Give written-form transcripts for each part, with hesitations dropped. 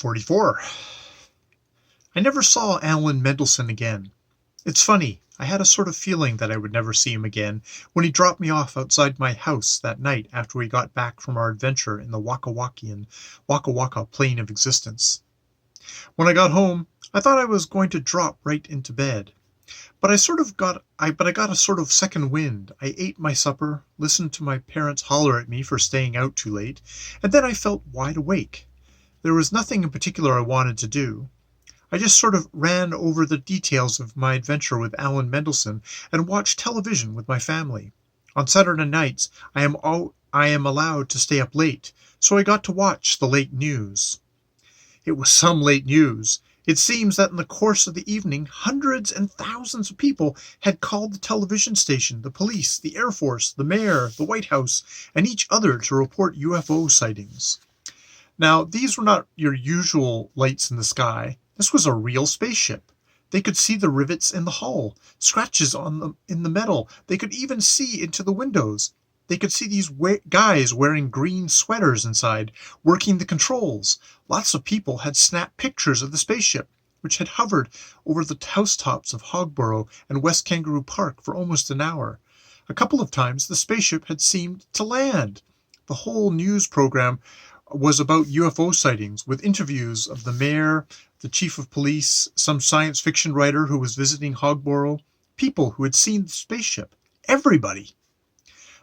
44. I never saw Aln Mndlshn again. It's funny, I had a sort of feeling that I would never see him again when he dropped me off outside my house that night after we got back from our adventure in the Waka Waka plane of existence. When I got home, I thought I was going to drop right into bed. But I got a sort of second wind. I ate my supper, listened to my parents holler at me for staying out too late, and then I felt wide awake. There was nothing in particular I wanted to do. I just sort of ran over the details of my adventure with Aln Mndlshn and watched television with my family. On Saturday nights, I am allowed to stay up late, so I got to watch the late news. It was some late news. It seems that in the course of the evening, hundreds and thousands of people had called the television station, the police, the Air Force, the mayor, the White House, and each other to report UFO sightings. Now, these were not your usual lights in the sky. This was a real spaceship. They could see the rivets in the hull, scratches in the metal. They could even see into the windows. They could see these guys wearing green sweaters inside, working the controls. Lots of people had snapped pictures of the spaceship, which had hovered over the housetops of Hogborough and West Kangaroo Park for almost an hour. A couple of times the spaceship had seemed to land. The whole news program was about UFO sightings, with interviews of the mayor, the chief of police, some science fiction writer who was visiting Hogborough, people who had seen the spaceship. Everybody.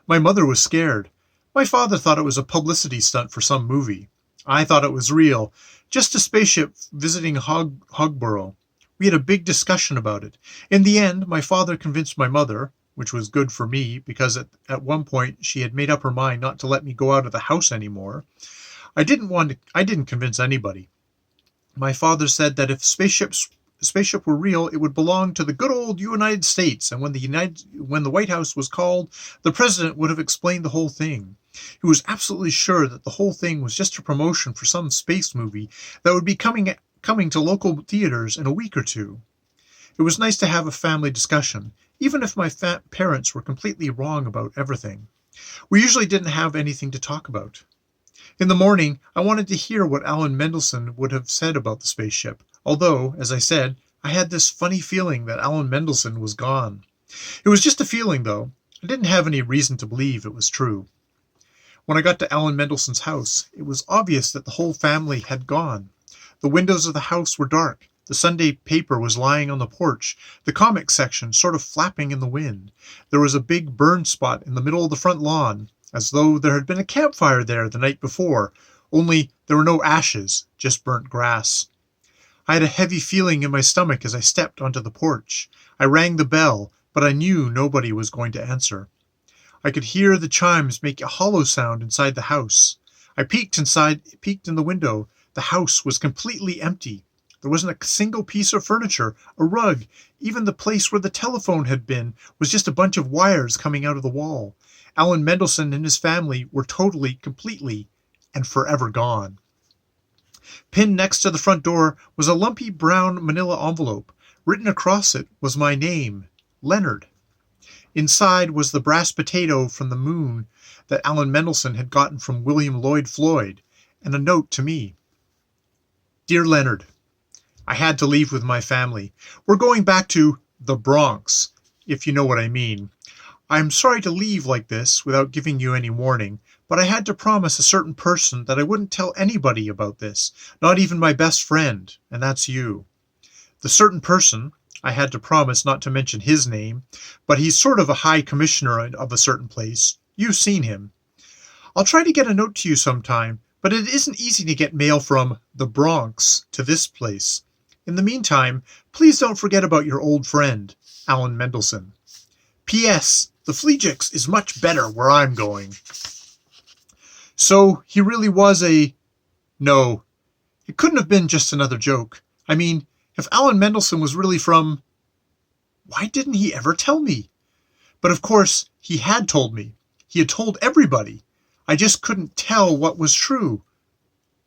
My mother was scared. My father thought it was a publicity stunt for some movie. I thought it was real, just a spaceship visiting Hogborough. We had a big discussion about it. In the end, my father convinced my mother, which was good for me, because at one point she had made up her mind not to let me go out of the house anymore. I didn't convince anybody. My father said that if spaceship were real, it would belong to the good old United States, and when the White House was called, the president would have explained the whole thing. He was absolutely sure that the whole thing was just a promotion for some space movie that would be coming to local theaters in a week or two. It was nice to have a family discussion, even if my parents were completely wrong about everything. We usually didn't have anything to talk about. In the morning, I wanted to hear what Aln Mndlshn would have said about the spaceship, although, as I said, I had this funny feeling that Aln Mndlshn was gone. It was just a feeling, though. I didn't have any reason to believe it was true. When I got to Aln Mndlshn's house, it was obvious that the whole family had gone. The windows of the house were dark. The Sunday paper was lying on the porch, the comic section sort of flapping in the wind. There was a big burn spot in the middle of the front lawn, as though there had been a campfire there the night before, only there were no ashes, just burnt grass. I had a heavy feeling in my stomach as I stepped onto the porch. I rang the bell, but I knew nobody was going to answer. I could hear the chimes make a hollow sound inside the house. I peeked in the window. The house was completely empty. There wasn't a single piece of furniture, a rug, even the place where the telephone had been was just a bunch of wires coming out of the wall. Aln Mndlshn and his family were totally, completely, and forever gone. Pinned next to the front door was a lumpy brown manila envelope. Written across it was my name, Leonard. Inside was the brass potato from the moon that Aln Mndlshn had gotten from William Lloyd Floyd, and a note to me. Dear Leonard, I had to leave with my family. We're going back to the Bronx, if you know what I mean. I'm sorry to leave like this without giving you any warning, but I had to promise a certain person that I wouldn't tell anybody about this, not even my best friend, and that's you. The certain person, I had to promise not to mention his name, but he's sort of a high commissioner of a certain place. You've seen him. I'll try to get a note to you sometime, but it isn't easy to get mail from the Bronx to this place. In the meantime, please don't forget about your old friend, Aln Mndlshn. P.S. The Fleejix is much better where I'm going. So he really was No, it couldn't have been just another joke. I mean, if Aln Mndlshn was really from... Why didn't he ever tell me? But of course, he had told me. He had told everybody. I just couldn't tell what was true.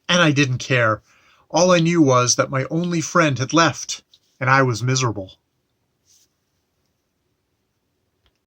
And I didn't care. All I knew was that my only friend had left, and I was miserable.